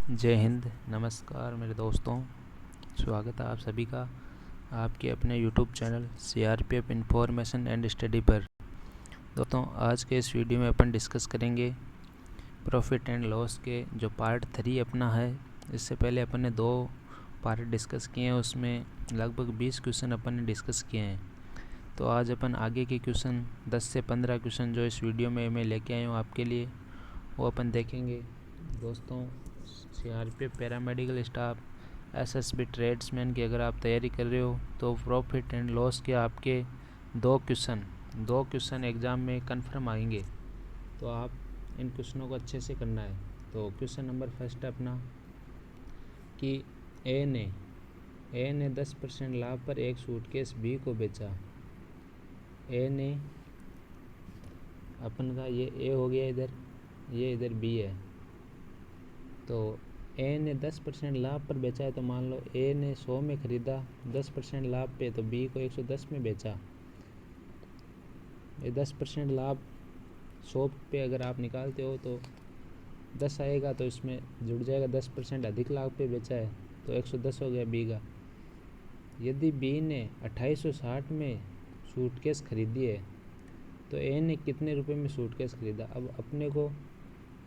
जय हिंद, नमस्कार मेरे दोस्तों। स्वागत है आप सभी का आपके अपने YouTube channel CRPF information and study पर। दोस्तों, आज के इस वीडियो में अपन डिस्कस करेंगे प्रॉफिट एंड लॉस के जो पार्ट 3 अपना है। इससे पहले अपन ने 2 पार्ट डिस्कस किए हैं, उसमें लगभग 20 क्वेश्चन अपन ने डिस्कस किए हैं। तो आज अपन आगे के क्वेश्चन 10 से 15 क्वेश्चन जो इस वीडियो में मैं लेके आया हूँ आपके लिए, वो अपन देखेंगे। दोस्तों, CRPF paramedical staff, SSB tradesman की अगर आप तैयारी कर रहे हो तो प्रॉफिट एंड लॉस के आपके 2 क्वेश्चन एग्ज़ाम में कंफर्म आएंगे। तो आप इन क्वेश्चनों को अच्छे से करना है। तो क्वेश्चन नंबर फर्स्ट है अपना कि ए ने 10% लाभ पर एक सूटकेस बी को बेचा। ए ने अपन का ये ए हो गया इधर, ये इधर बी है। तो ए ने 10% लाभ पर बेचा है, तो मान लो ए ने 100 में ख़रीदा 10% लाभ पे, तो बी को 110 में बेचा। ये 10% लाभ 100 पे अगर आप निकालते हो तो 10 आएगा, तो इसमें जुड़ जाएगा। 10% अधिक लाभ पे बेचा है तो 110 हो गया बी का। यदि बी ने 2860 में सूटकेस खरीदी है तो ए ने कितने रुपए में सूटकेस खरीदा। अब अपने को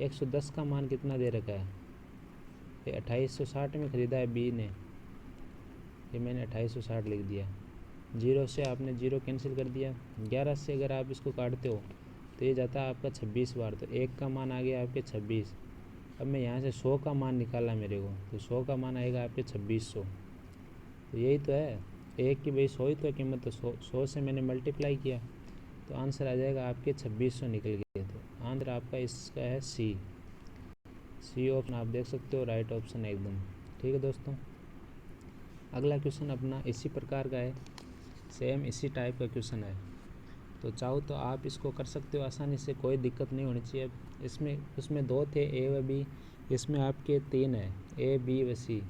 110 का मान कितना दे रखा है, ये 2860 में ख़रीदा है बी ने, ये मैंने 2860 लिख दिया। 0 से आपने 0 कैंसिल कर दिया। 11 से अगर आप इसको काटते हो तो ये जाता है आपका 26 बार, तो 1 का मान आ गया आपके 26। अब मैं यहाँ से 100 का मान निकाला मेरे को, तो 100 का मान आएगा आपके 2600। तो यही तो है, एक की भाई 100 ही तो है कीमत, तो 100 से मैंने मल्टीप्लाई किया तो आंसर आ जाएगा आपके 2600 निकल गए। तो आंसर आपका इसका है सी ऑप्शन। आप देख सकते हो राइट ऑप्शन है एकदम। ठीक है दोस्तों, अगला क्वेश्चन अपना इसी प्रकार का है, सेम इसी टाइप का क्वेश्चन है। तो चाहो तो आप इसको कर सकते हो आसानी से, कोई दिक्कत नहीं होनी चाहिए। उसमें 2 थे, ए व बी, इसमें आपके 3 है, ए बी व सी।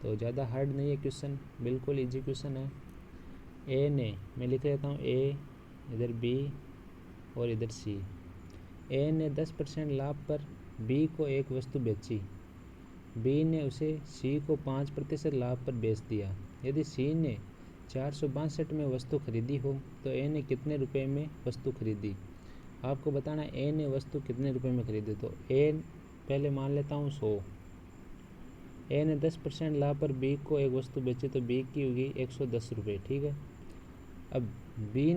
तो ज़्यादा हार्ड नहीं है क्वेश्चन, बिल्कुल इजी क्वेश्चन है। ए ने, मैं लिख लेता हूँ, ए इधर बी और इधर सी। ए ने 10% लाभ पर बी को एक वस्तु बेची। बी ने उसे सी को 5% लाभ पर बेच दिया। यदि सी ने 462 में वस्तु खरीदी हो तो ए ने कितने रुपए में वस्तु खरीदी। आपको बताना है ए ने वस्तु कितने रुपए में खरीदी। तो ए पहले मान लेता हूँ 100। ए ने 10% लाभ पर बी को एक वस्तु बेची, तो बी की होगी 110 रुपये। ठीक है। अब बी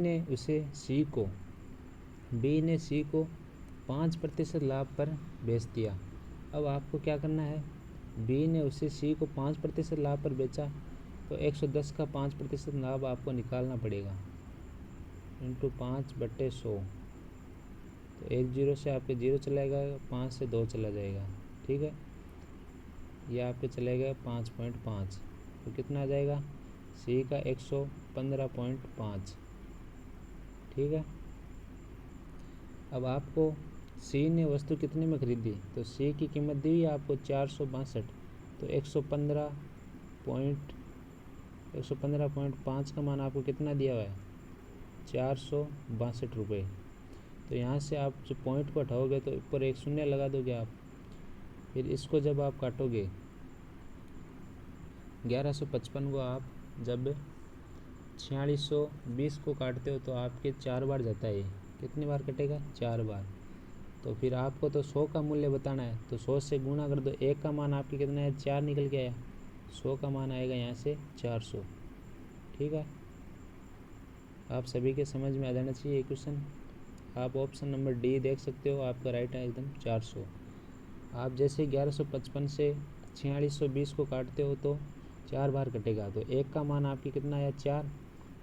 ने सी को 5% लाभ पर बेच दिया। अब आपको क्या करना है, बी ने उसे सी को 5% लाभ पर बेचा, तो 110 का 5% लाभ आपको निकालना पड़ेगा, इंटू 5/100। तो 1 0 से आपके 0 चला जाएगा, 5 से 2 चला जाएगा। ठीक है, ये आपके चलेगा 5.5, तो कितना आ जाएगा, सी का 115.5। ठीक है। अब आपको सी ने वस्तु कितने में खरीदी, तो सी की कीमत दी है आपको 462, तो 115.5 का मान आपको कितना दिया हुआ है, 462 रुपये। तो यहाँ से आप जो पॉइंट को हटाओगे तो ऊपर एक शून्य लगा दोगे आप। फिर इसको जब आप काटोगे 1155 को आप जब 4620 को काटते हो तो आपके 4 बार जाता है। कितनी बार कटेगा, 4 बार। तो फिर आपको तो 100 का मूल्य बताना है, तो 100 से गुणा कर दो। 1 का मान आपके कितना है, 4 निकल के आया। 100 का मान आएगा यहाँ से 400। ठीक है, आप सभी के समझ में आ जाना चाहिए ये क्वेश्चन। आप ऑप्शन नंबर डी देख सकते हो, आपका राइट है एकदम 400। आप जैसे 1155 से 4620 को काटते हो तो 4 बार कटेगा, तो 1 का मान आपकी कितना आया, 4।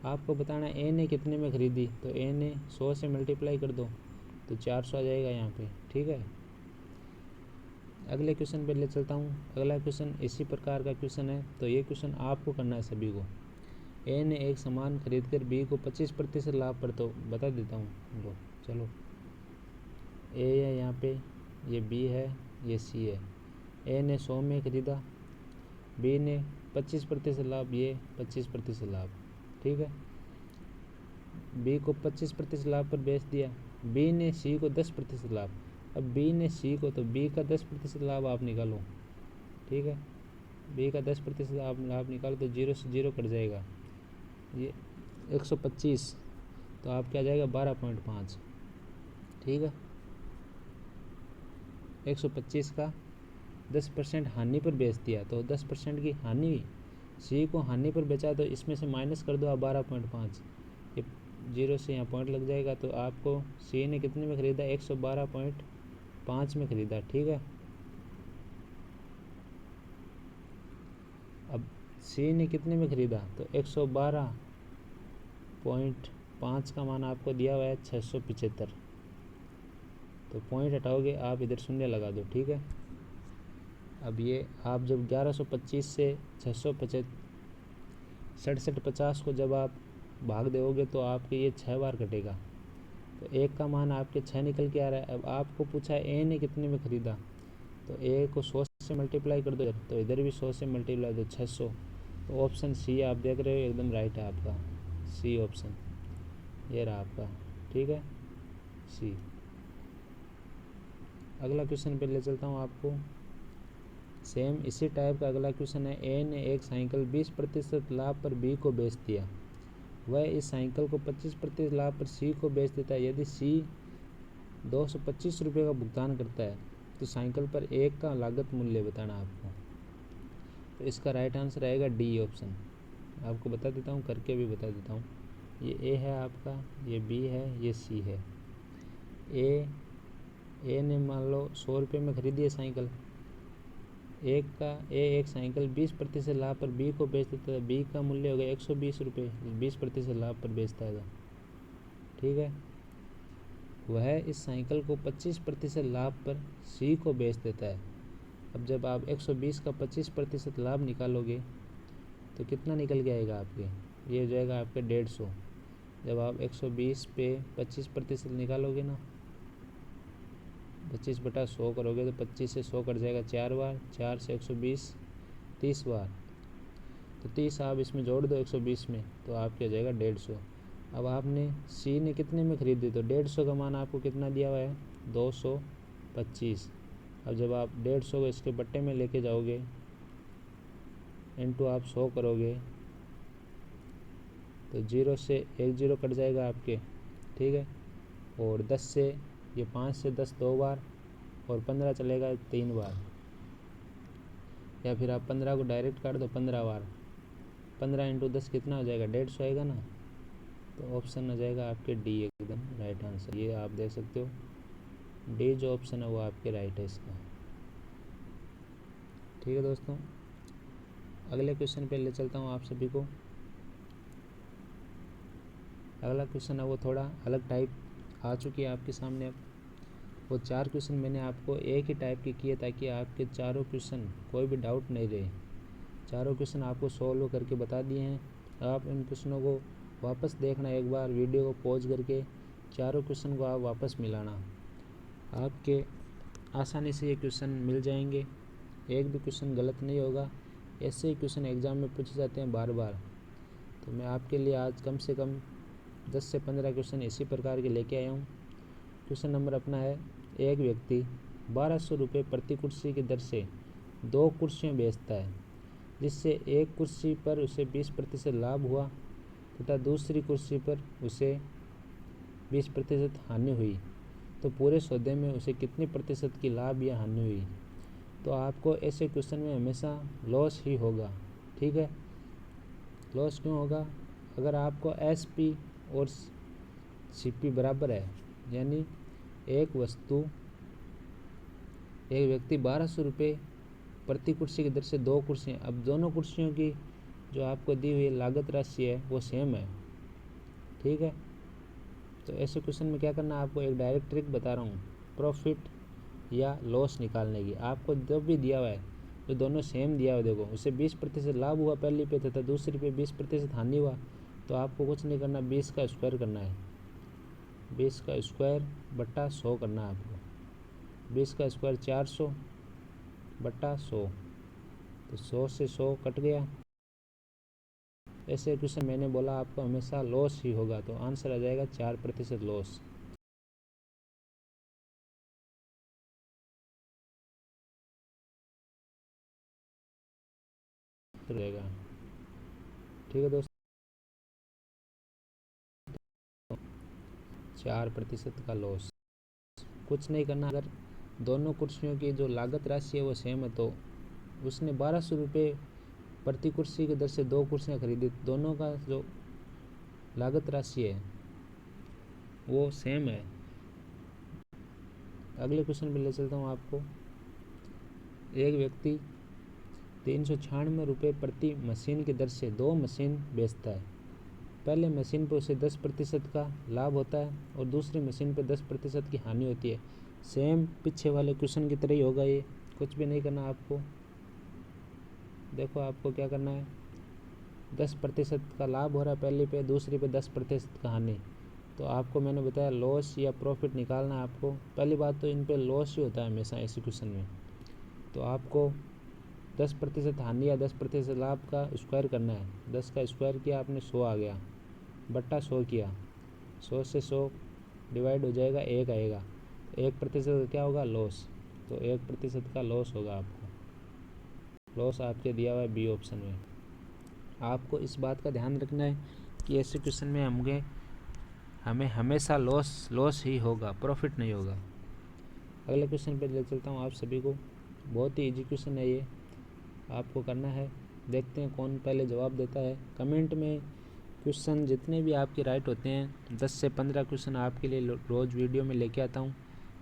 आपको बताना है ए ने कितने में ख़रीदी, तो ए ने 100 से मल्टीप्लाई कर दो तो 400 आ जाएगा यहाँ पे। ठीक है, अगले क्वेश्चन पे ले चलता हूँ। अगला क्वेश्चन इसी प्रकार का क्वेश्चन है, तो ये क्वेश्चन आपको करना है सभी को। ए ने एक सामान खरीदकर बी को 25% लाभ पर, तो बता देता हूँ उनको। चलो, ए है यहाँ पे, ये बी है, ये सी है। ए ने 100 में ख़रीदा, बी ने 25% लाभ, ये 25% लाभ। ठीक है, बी को 25% लाभ पर बेच दिया। बी ने सी को 10% लाभ। अब बी ने सी को, तो बी का 10% लाभ आप निकालो, ठीक है। बी का 10% आप निकालो तो 0 से 0 कट जाएगा, ये 125, तो आप क्या जाएगा 12.5। ठीक है, 125 का 10% हानि पर बेच दिया तो 10% की हानि हुई, सी को हानि पर बेचा तो इसमें से माइनस कर दो आप 12.5, ये 0 से यहाँ पॉइंट लग जाएगा, तो आपको सी ने कितने में ख़रीदा 112.5 में ख़रीदा। ठीक है, अब सी ने कितने में ख़रीदा तो 112.5 का मान आपको दिया हुआ है 675, तो पॉइंट हटाओगे आप इधर शून्य लगा दो। ठीक है, अब ये आप जब 1125 से 6750 को जब आप भाग दोगे तो आपके ये 6 बार कटेगा, तो एक का मान आपके 6 निकल के आ रहा है। अब आपको पूछा है ए ने कितने में ख़रीदा, तो ए को 100 से मल्टीप्लाई कर दो, तो इधर भी 100 से मल्टीप्लाई दो 600, तो ऑप्शन सी आप देख रहे हो एकदम राइट है आपका, सी ऑप्शन ये रहा आपका। ठीक है, सी। अगला क्वेश्चन पे ले चलता हूँ आपको, सेम इसी टाइप का अगला क्वेश्चन है। ए ने एक साइकिल 20% लाभ पर बी को बेच दिया, वह इस साइकिल को 25% लाभ पर सी को बेच देता है। यदि सी 225 रुपये का भुगतान करता है तो साइकिल पर एक का लागत मूल्य बताना आपको, तो इसका राइट आंसर आएगा डी ऑप्शन। आपको बता देता हूँ, करके भी बता देता हूँ। ये ए है आपका, ये बी है, ये सी है। ए ने मान लो 100 रुपये में ख़रीदी है साइकिल, एक साइकिल 20% लाभ पर बी को बेच देता है, बी का मूल्य हो गया 120 रुपये, 20% लाभ पर बेचता है। ठीक है, वह इस साइकिल को 25% लाभ पर सी को बेच देता है। अब जब आप 120 का 25% लाभ निकालोगे तो कितना निकल के आएगा आपके, ये हो जाएगा आपके 150। जब आप 120 पे 25% निकालोगे ना, 25/100 करोगे तो 25 से 100 कट जाएगा 4 बार, 4 से 120 30 बार, तो 30 आप इसमें जोड़ दो 120 में, तो आपके हो जाएगा 150। अब आपने सी ने कितने में ख़रीदी, तो 150 का मान आपको कितना दिया हुआ है 225। अब जब आप 150 को इसके बट्टे में लेके जाओगे, इनटू आप 100 करोगे तो 0 से 1 0 कट जाएगा आपके। ठीक है, और 10 से ये 5 से 10 2 बार, और 15 चलेगा 3 बार, या फिर आप 15 को डायरेक्ट काट दो 15 बार, 15 इंटू 10 कितना हो जाएगा 150 आएगा ना, तो ऑप्शन आ जाएगा आपके डी एकदम राइट आंसर। ये आप देख सकते हो डी जो ऑप्शन है वो आपके राइट है इसका। ठीक है दोस्तों, अगले क्वेश्चन पे ले चलता हूँ आप सभी को। अगला क्वेश्चन है वो थोड़ा अलग टाइप आ चुकी है आपके सामने। अब वो 4 क्वेश्चन मैंने आपको एक ही टाइप के किए ताकि आपके चारों क्वेश्चन कोई भी डाउट नहीं रहे। चारों क्वेश्चन आपको सॉल्व करके बता दिए हैं। आप इन क्वेश्चनों को वापस देखना, एक बार वीडियो को पॉज करके चारों क्वेश्चन को आप वापस मिलाना, आपके आसानी से ये क्वेश्चन मिल जाएंगे, एक भी क्वेश्चन गलत नहीं होगा। ऐसे ही क्वेश्चन एग्ज़ाम में पूछे जाते हैं बार बार, तो मैं आपके लिए आज कम से कम 10 से 15 क्वेश्चन इसी प्रकार के लेके आया हूँ। क्वेश्चन नंबर अपना है, एक व्यक्ति 1200 रुपये प्रति कुर्सी की दर से 2 कुर्सियाँ बेचता है, जिससे एक कुर्सी पर उसे 20% लाभ हुआ तथा दूसरी कुर्सी पर उसे 20% हानि हुई, तो पूरे सौदे में उसे कितने प्रतिशत की लाभ या हानि हुई। तो आपको ऐसे क्वेश्चन में हमेशा लॉस ही होगा। ठीक है, लॉस क्यों होगा, अगर आपको एस पी और सी पी बराबर है, यानी एक व्यक्ति 1200 रुपये प्रति कुर्सी की दर से 2 कुर्सियाँ, अब दोनों कुर्सियों की जो आपको दी हुई लागत राशि है वो सेम है। ठीक है, तो ऐसे क्वेश्चन में क्या करना है, आपको एक डायरेक्ट ट्रिक बता रहा हूँ प्रॉफिट या लॉस निकालने की। आपको जब भी दिया हुआ है, जो दोनों सेम दिया हुआ, देखो उसे 20% लाभ हुआ पहली पे तथा दूसरी पे 20% हानि हुआ, तो आपको कुछ नहीं करना, 20 का स्क्वायर करना है, 20 का स्क्वायर बट्टा 100 करना है आपको। 20 का स्क्वायर 400 बट्टा 100, तो 100 से 100 कट गया। ऐसे क्वेश्चन मैंने बोला आपको हमेशा लॉस ही होगा, तो आंसर आ जाएगा 4% लॉस। कर देगा। ठीक है दोस्तों, 4% का लॉस। कुछ नहीं करना, अगर दोनों कुर्सियों की जो लागत राशि है वो सेम है तो उसने 1200 रुपये प्रति कुर्सी की दर से 2 कुर्सियाँ खरीदी, दोनों का जो लागत राशि है वो सेम है। अगले क्वेश्चन पे ले चलता हूँ आपको। एक व्यक्ति 396 रुपये प्रति मशीन की दर से 2 मशीन बेचता है। पहले मशीन पर उसे 10% का लाभ होता है और दूसरी मशीन पर 10% की हानि होती है। सेम पीछे वाले क्वेश्चन की तरह ही होगा ये, कुछ भी नहीं करना आपको। देखो आपको क्या करना है, 10% का लाभ हो रहा है पहली पे, दूसरी पे 10% का हानि। तो आपको मैंने बताया लॉस या प्रॉफिट निकालना है आपको। पहली बात तो इन पे लॉस ही होता है हमेशा ऐसे क्वेश्चन में। तो आपको 10% हानि या 10% लाभ का स्क्वायर करना है। 10 का स्क्वायर किया आपने 100 आ गया, बट्टा 100 किया, 100 से 100 डिवाइड हो जाएगा, 1 आएगा। 1% क्या होगा, लॉस। तो 1% का लॉस होगा आपको। लॉस आपके दिया हुआ है बी ऑप्शन में। आपको इस बात का ध्यान रखना है कि ऐसे क्वेश्चन में हमें हमेशा लॉस ही होगा, प्रॉफिट नहीं होगा। अगले क्वेश्चन पे ले चलता हूँ आप सभी को। बहुत ही इजी क्वेश्चन है ये, आपको करना है। देखते हैं कौन पहले जवाब देता है। कमेंट में क्वेश्चन जितने भी आपके राइट होते हैं 10 से 15 क्वेश्चन आपके लिए रोज़ वीडियो में लेके आता हूँ।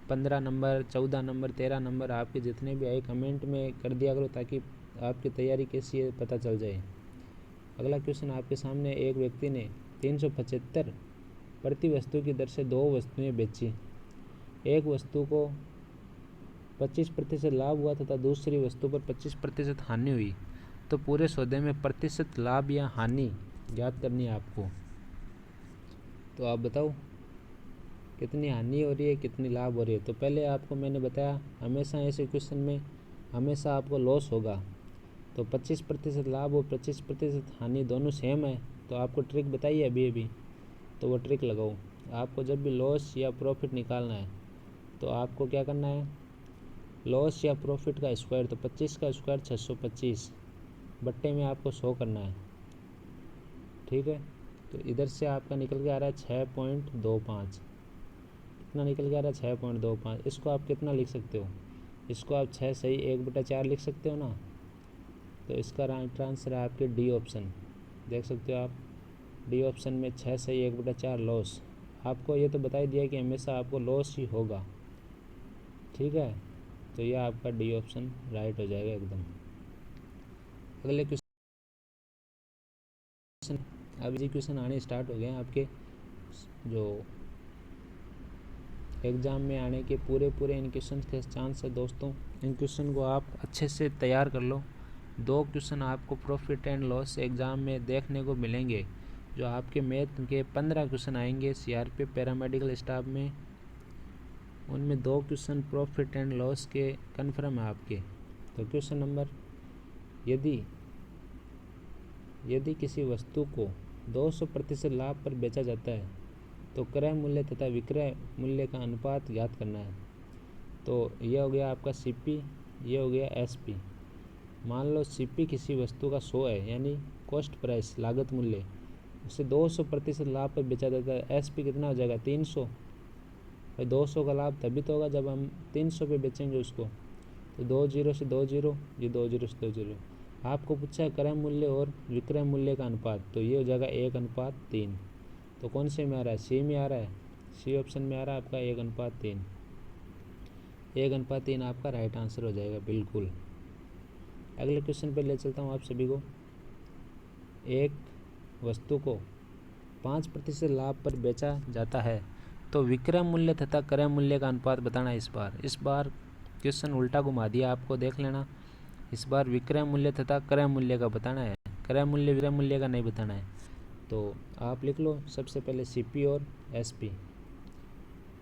15 नंबर, 14 नंबर, 13 नंबर आपके जितने भी आए कमेंट में कर दिया करो ताकि आपकी तैयारी कैसी है पता चल जाए। अगला क्वेश्चन आपके सामने। एक व्यक्ति ने 375 प्रति वस्तु की दर से 2 वस्तुएं बेची। एक वस्तु को 25% लाभ हुआ तथा दूसरी वस्तु पर 25% हानि हुई। तो पूरे सौदे में प्रतिशत लाभ या हानि ज्ञात करनी है आपको। तो आप बताओ कितनी हानि हो रही है, कितनी लाभ हो रही है। तो पहले आपको मैंने बताया हमेशा ऐसे क्वेश्चन में हमेशा आपको लॉस होगा। तो 25% लाभ और 25% हानि दोनों सेम है। तो आपको ट्रिक बताइए अभी तो वो ट्रिक लगाओ। आपको जब भी लॉस या प्रॉफिट निकालना है तो आपको क्या करना है, लॉस या प्रॉफिट का स्क्वायर। तो 25 का स्क्वायर 625, बट्टे में आपको 100 करना है। ठीक है, तो इधर से आपका निकल के आ रहा है 6.25। कितना निकल के आ रहा है, 6.25। इसको आप कितना लिख सकते हो, इसको आप 6 सही 1/4 लिख सकते हो ना। तो इसका राइट आंसर है आपके डी ऑप्शन। देख सकते हो आप, डी ऑप्शन में 6 सही 1/4 लॉस। आपको ये तो बता ही दिया कि हमेशा आपको लॉस ही होगा। ठीक है, तो यह आपका डी ऑप्शन राइट हो जाएगा एकदम। अगले क्वेश्चन, अब ये क्वेश्चन आने स्टार्ट हो गए हैं आपके जो एग्ज़ाम में आने के पूरे इन क्वेश्चन के चांस है दोस्तों। इन क्वेश्चन को आप अच्छे से तैयार कर लो। 2 क्वेश्चन आपको प्रॉफिट एंड लॉस एग्ज़ाम में देखने को मिलेंगे। जो आपके मैथ के 15 क्वेश्चन आएंगे सीआरपीएफ पैरामेडिकल स्टाफ में, उनमें 2 क्वेश्चन प्रॉफिट एंड लॉस के कन्फर्म है आपके। तो क्वेश्चन नंबर, यदि किसी वस्तु को 200% लाभ पर बेचा जाता है तो क्रय मूल्य तथा विक्रय मूल्य का अनुपात ज्ञात करना है। तो यह हो गया आपका सीपी, ये हो गया एसपी। मान लो सीपी किसी वस्तु का 100 है, यानी कॉस्ट प्राइस लागत मूल्य, उसे 200% लाभ पर बेचा जाता है। एसपी कितना हो जाएगा, 300। भाई 200 का लाभ तभी तो होगा जब हम 300 पे बेचेंगे उसको। तो 2 जीरो से 2 जीरो, ये 2 जीरो से 2 जीरो। आपको पूछा है क्रय मूल्य और विक्रय मूल्य का अनुपात, तो ये हो जाएगा 1:3। तो कौन से में आ रहा है, सी में आ रहा है, सी ऑप्शन में आ रहा है आपका 1:3। 1:3 आपका राइट आंसर हो जाएगा बिल्कुल। अगले क्वेश्चन पे ले चलता हूँ आप सभी को। एक वस्तु को 5% लाभ पर बेचा जाता है तो विक्रय मूल्य तथा क्रय मूल्य का अनुपात बताना है। इस बार क्वेश्चन उल्टा घुमा दिया आपको, देख लेना। इस बार विक्रय मूल्य तथा क्रय मूल्य का बताना है, क्रय मूल्य विक्रय मूल्य का नहीं बताना है। तो आप लिख लो सबसे पहले सीपी और एसपी।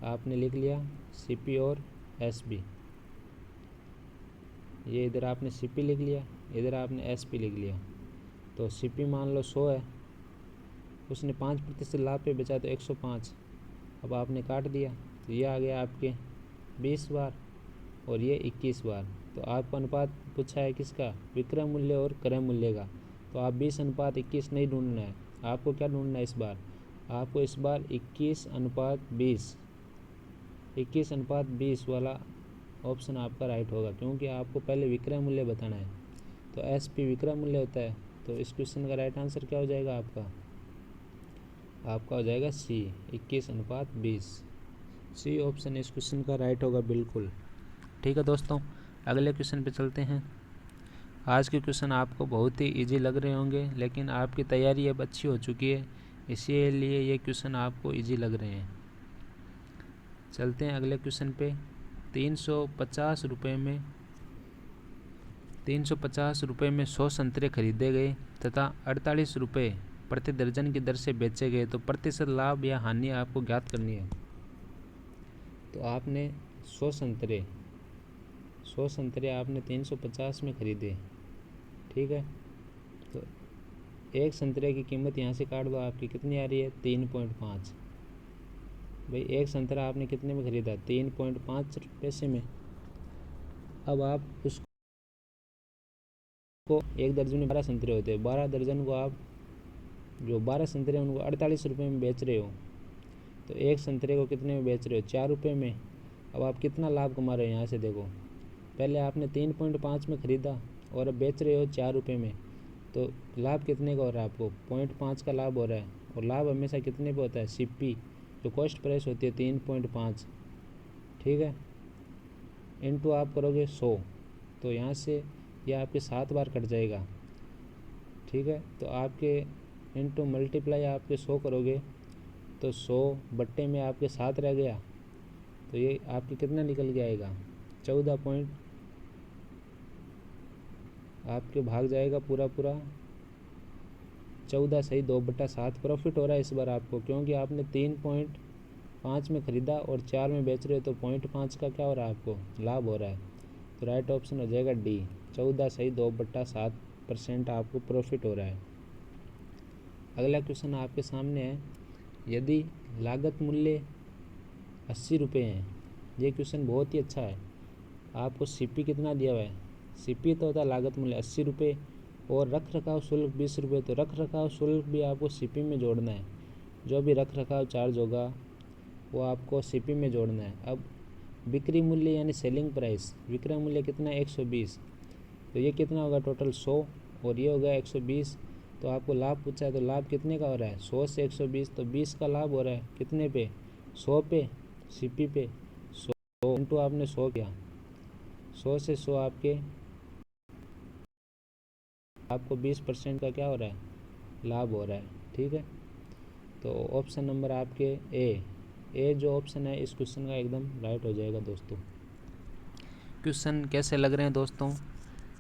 आपने लिख लिया सीपी और एसपी, ये इधर आपने सीपी लिख लिया, इधर आपने एसपी लिख लिया। तो सीपी मान लो 100 है, उसने 5% लाभ पे बेचा तो 105। अब आपने काट दिया तो ये आ गया आपके 20 बार और ये 21 बार। तो आपको अनुपात पूछा है किसका, विक्रय मूल्य और क्रय मूल्य का। तो आप 20:21 नहीं ढूंढना है, आपको क्या ढूंढना है इस बार, आपको इस बार 21:20 वाला ऑप्शन आपका राइट होगा, क्योंकि आपको पहले विक्रय मूल्य बताना है। तो SP विक्रय मूल्य होता है। तो इस क्वेश्चन का राइट आंसर क्या हो जाएगा आपका हो जाएगा C 21:20। C ऑप्शन इस क्वेश्चन का राइट होगा बिल्कुल। ठीक है दोस्तों, अगले क्वेश्चन पे चलते हैं। आज के क्वेश्चन आपको बहुत ही इजी लग रहे होंगे, लेकिन आपकी तैयारी अब अच्छी हो चुकी है, इसीलिए ये क्वेश्चन आपको इजी लग रहे हैं। चलते हैं अगले क्वेश्चन पे। 350 रुपये में 100 संतरे खरीदे गए तथा 48 रुपये प्रति दर्जन की दर से बेचे गए, तो प्रतिशत लाभ या हानि आपको ज्ञात करनी है। तो आपने 100 संतरे आपने 350 में खरीदे, ठीक है। तो एक संतरे की कीमत यहाँ से काट दो, आपकी कितनी आ रही है 3.5। भाई एक संतरा आपने कितने में खरीदा 3.5 पैसे में। अब आप उसको एक दर्जन में 12 संतरे होते हैं, 12 दर्जन को आप जो 12 संतरे उनको 48 रुपये में बेच रहे हो। तो एक संतरे को कितने में बेच रहे हो 4 रुपये में। अब आप कितना लाभ कमा रहे हो यहाँ से देखो, पहले आपने 3.5 में ख़रीदा और अब बेच रहे हो 4 रुपये में। तो लाभ कितने का हो रहा है आपको 0.5 का लाभ हो रहा है। और लाभ हमेशा कितने पे होता है CP जो कॉस्ट प्राइस होती है 3.5, ठीक है। इनटू आप करोगे 100, तो यहाँ से ये आपके 7 बार कट जाएगा, ठीक है। तो आपके इनटू मल्टीप्लाई आपके 100 करोगे तो 100 बट्टे में आपके 7 रह गया, तो ये आपके कितना निकल के आएगा 14 पॉइंट, आपके भाग जाएगा पूरा 14 सही 2/7 प्रॉफिट हो रहा है इस बार आपको, क्योंकि आपने 3.5 में ख़रीदा और 4 में बेच रहे हो, तो 0.5 का क्या हो रहा है आपको लाभ हो रहा है। तो राइट ऑप्शन हो जाएगा D 14 सही 2/7% आपको प्रॉफिट हो रहा है। अगला क्वेश्चन आपके सामने है, यदि लागत मूल्य 80 रुपये हैं, ये क्वेश्चन बहुत ही अच्छा है। आपको CP कितना दिया हुआ है, CP तो होता है लागत मूल्य 80 रुपये और रख रखाव शुल्क 20 रुपये। तो रख रखाव शुल्क भी आपको CP में जोड़ना है, जो भी रख रखाव चार्ज होगा वो आपको CP में जोड़ना है। अब बिक्री मूल्य यानी सेलिंग प्राइस, विक्रय मूल्य कितना है 120, तो ये कितना होगा टोटल 100 और ये होगा 120। तो आपको लाभ पूछा है, तो लाभ कितने का हो रहा है 100 से 120, तो 20 का लाभ हो रहा है कितने पे 100 पे CP पे 100 इंटू आपने 100 किया, 100 से 100 आपको 20% का क्या हो रहा है लाभ हो रहा है, ठीक है। तो ऑप्शन नंबर आपके ए जो ऑप्शन है इस क्वेश्चन का एकदम राइट हो जाएगा दोस्तों। क्वेश्चन कैसे लग रहे हैं दोस्तों,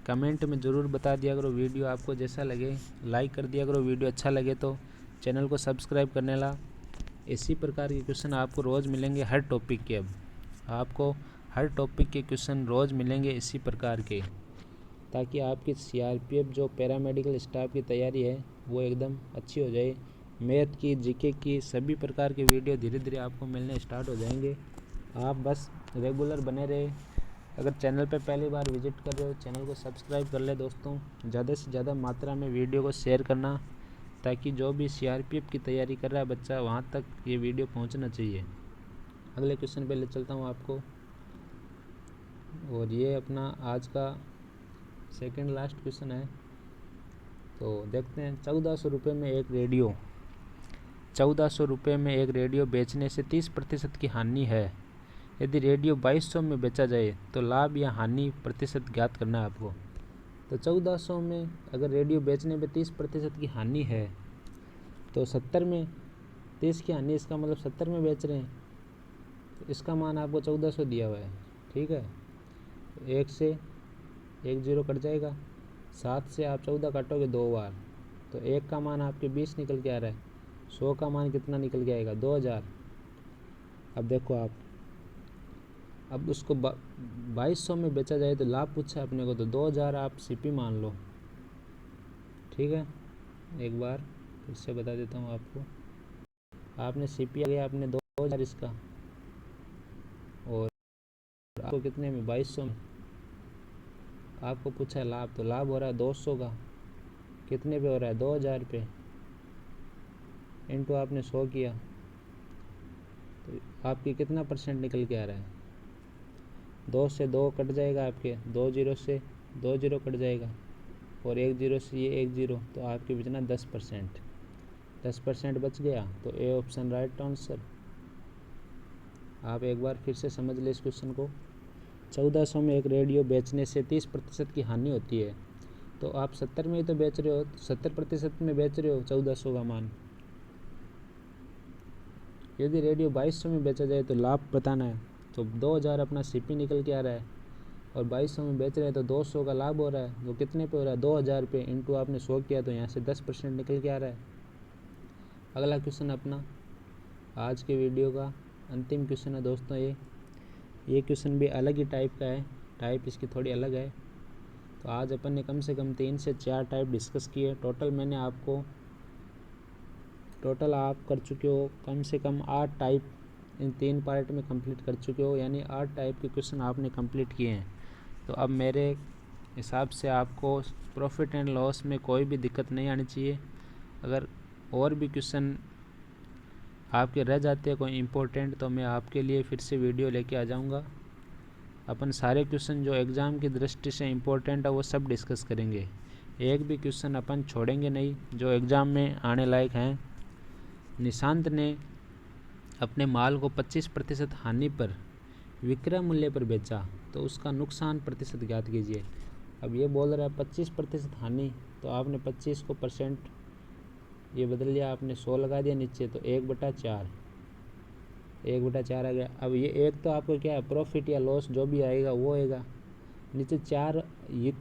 कमेंट में ज़रूर बता दिया करो। वीडियो आपको जैसा लगे लाइक कर दिया करो, वीडियो अच्छा लगे तो चैनल को सब्सक्राइब करने ला। इसी प्रकार के क्वेश्चन आपको रोज़ मिलेंगे हर टॉपिक के। अब आपको हर टॉपिक के क्वेश्चन रोज़ मिलेंगे इसी प्रकार के, ताकि आपकी CRPF जो पैरामेडिकल स्टाफ की तैयारी है वो एकदम अच्छी हो जाए। मैथ की GK की सभी प्रकार के वीडियो धीरे धीरे आपको मिलने स्टार्ट हो जाएंगे। आप बस रेगुलर बने रहे। अगर चैनल पे पहली बार विजिट कर रहे हो, चैनल को सब्सक्राइब कर ले दोस्तों। ज़्यादा से ज़्यादा मात्रा में वीडियो को शेयर करना, ताकि जो भी CRPF की तैयारी कर रहा है बच्चा वहाँ तक ये वीडियो पहुँचना चाहिए। अगले क्वेश्चन पे ले चलता हूँ आपको, और ये अपना आज का सेकंड लास्ट क्वेश्चन है। तो देखते हैं, 1400 रुपये में एक रेडियो 1400 रुपये में एक रेडियो बेचने से 30% की हानि है। यदि रेडियो 2200 में बेचा जाए तो लाभ या हानि प्रतिशत ज्ञात करना है आपको। तो 1400 में अगर रेडियो बेचने में 30% की हानि है, तो 70 में 30 की हानि, इसका मतलब 70 में बेच रहे हैं, तो इसका मान आपको 1400 दिया हुआ है, ठीक है। तो 1 से 1 0 कट जाएगा, 7 से आप 14 काटोगे 2 बार, तो 1 का मान आपके 20 निकल के आ रहा है, 100 का मान कितना निकल के आएगा 2000। अब देखो आप, अब उसको 2200 में बेचा जाए तो लाभ पूछा अपने को, तो 2000 आप CP मान लो, ठीक है। एक बार फिर से बता देता हूँ आपको, आपने CP आ गया आपने 2000 इसका, और आपको कितने में 2200 में, आपको पूछा है लाभ, तो लाभ हो रहा है 200 का, कितने पे हो रहा है 2000 पे, इनटू आपने 100 किया तो आपकी कितना परसेंट निकल के आ रहा है, 2 से 2 कट जाएगा आपके, 2 जीरो से 2 जीरो कट जाएगा और 1 जीरो से ये 1 जीरो, तो आपके बचना 10%। 10% बच गया तो ए ऑप्शन राइट आंसर। आप एक बार फिर से समझ ले इस क्वेश्चन को। 1400 में एक रेडियो बेचने से 30% की हानि होती है, तो आप 70 में ही तो बेच रहे हो, 70% में बेच रहे हो 1400 का मान। यदि रेडियो 2200 में बेचा जाए तो लाभ बताना है, तो 2000 अपना सीपी निकल के आ रहा है और 2200 में बेच रहे हैं तो 200 का लाभ हो रहा है, तो कितने पे हो रहा है 2000 पे, इंटू आपने 100 किया तो यहाँ से 10% निकल के आ रहा है। अगला क्वेश्चन अपना आज के वीडियो का अंतिम क्वेश्चन है दोस्तों। ये क्वेश्चन भी अलग ही टाइप का है, टाइप इसकी थोड़ी अलग है। तो आज अपन ने कम से कम 3 से 4 टाइप डिस्कस किए। टोटल आप कर चुके हो कम से कम 8 टाइप इन 3 पार्ट में कंप्लीट कर चुके हो, यानी 8 टाइप के क्वेश्चन आपने कंप्लीट किए हैं। तो अब मेरे हिसाब से आपको प्रॉफिट एंड लॉस में कोई भी दिक्कत नहीं आनी चाहिए। अगर और भी क्वेश्चन आपके रह जाते हैं कोई इम्पोर्टेंट, तो मैं आपके लिए फिर से वीडियो लेके आ जाऊंगा। अपन सारे क्वेश्चन जो एग्ज़ाम की दृष्टि से इम्पोर्टेंट है वो सब डिस्कस करेंगे। एक भी क्वेश्चन अपन छोड़ेंगे नहीं जो एग्ज़ाम में आने लायक हैं। निशांत ने अपने माल को 25% हानि पर विक्रय मूल्य पर बेचा, तो उसका नुकसान प्रतिशत ज्ञात कीजिए। अब ये बोल रहा है 25% हानि, तो आपने 25 को परसेंट ये बदल लिया, आपने 100 लगा दिया नीचे, तो 1/4 आ गया। अब ये एक तो आपको क्या है प्रॉफिट या लॉस जो भी आएगा वो आएगा, नीचे 4 ये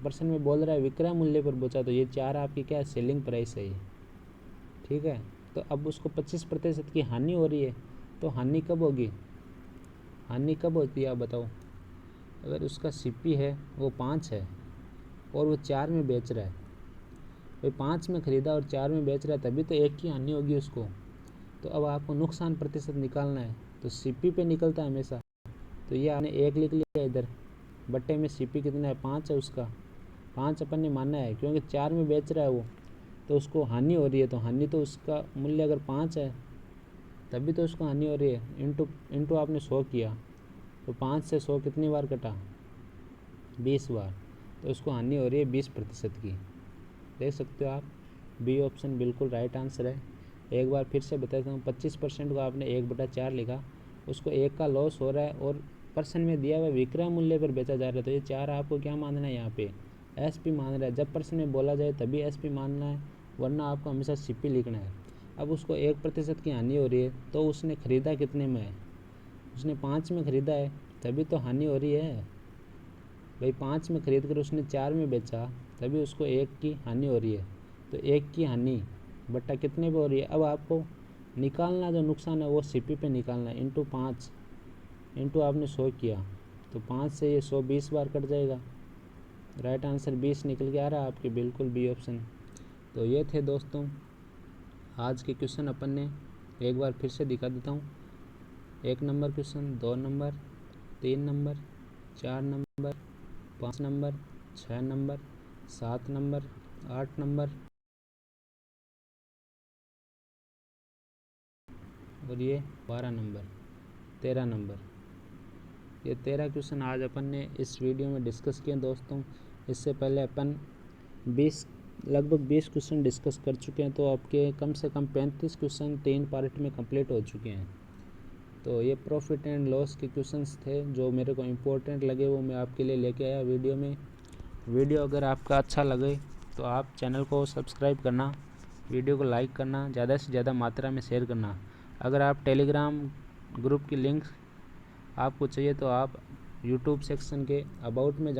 पर्सन में बोल रहा है विक्रय मूल्य पर बेचा, तो ये 4 आपकी क्या है सेलिंग प्राइस है ये, ठीक है। तो अब उसको 25% की हानि हो रही है, तो हानि कब होगी, हानि कब होती है आप बताओ। अगर उसका सीपी है वो 5 है और वो 4 में बेच रहा है, भाई 5 में ख़रीदा और 4 में बेच रहा है, तभी तो 1 की हानि होगी उसको। तो अब आपको नुकसान प्रतिशत निकालना है, तो सीपी पे निकलता है हमेशा। तो ये आपने 1 लिख लिया इधर, बट्टे में सीपी कितना है 5 है, उसका 5 अपन ने माना है क्योंकि 4 में बेच रहा है वो, तो उसको हानि हो रही है। तो हानि तो उसका मूल्य अगर 5 है तभी तो उसको हानि हो रही है। इंटू आपने 100 किया, तो 5 से 100 कितनी बार कटा 20 बार, तो उसको हानि हो रही है 20% की। देख सकते हो आप, बी ऑप्शन बिल्कुल राइट आंसर है। एक बार फिर से बताता हूँ, 25% को आपने 1/4 लिखा, उसको 1 का लॉस हो रहा है और पर्सन में दिया हुआ विक्रय मूल्य पर बेचा जा रहा है, तो ये 4 आपको क्या मानना है यहाँ पे एसपी मान रहा है। जब पर्सन में बोला जाए तभी एसपी मानना है, वरना आपको हमेशा सीपी लिखना है। अब उसको 1% की हानि हो रही है, तो उसने ख़रीदा कितने में है, उसने 5 में ख़रीदा है, तभी तो हानि हो रही है भाई। 5 में ख़रीद कर उसने 4 में बेचा, तभी उसको 1 की हानि हो रही है। तो 1 की हानि बट्टा कितने पे हो रही है। अब आपको निकालना जो नुकसान है वो सीपी पे निकालना है, इंटू 5, इंटू आपने 100 किया, तो 5 से ये 100 20 बार कट जाएगा। राइट आंसर 20 निकल के आ रहा है आपके, बिल्कुल बी ऑप्शन। तो ये थे दोस्तों आज के क्वेश्चन। अपन ने एक बार फिर से दिखा देता हूँ। 1 number question, 2 number, 3 number, 4 number, 5 number, 6 number, 7 number, 8 number और ये 12 नंबर, 13 नंबर। ये 13 क्वेश्चन आज अपन ने इस वीडियो में डिस्कस किए दोस्तों। इससे पहले अपन लगभग 20 क्वेश्चन डिस्कस कर चुके हैं, तो आपके कम से कम 35 क्वेश्चन 3 पार्ट में कंप्लीट हो चुके हैं। तो ये प्रॉफिट एंड लॉस के क्वेश्चंस थे जो मेरे को इम्पोर्टेंट लगे, वो मैं आपके लिए लेके आया वीडियो में। वीडियो अगर आपका अच्छा लगे तो आप चैनल को सब्सक्राइब करना, वीडियो को लाइक करना, ज़्यादा से ज़्यादा मात्रा में शेयर करना। अगर आप टेलीग्राम ग्रुप की लिंक आपको चाहिए तो आप यूट्यूब सेक्शन के अबाउट में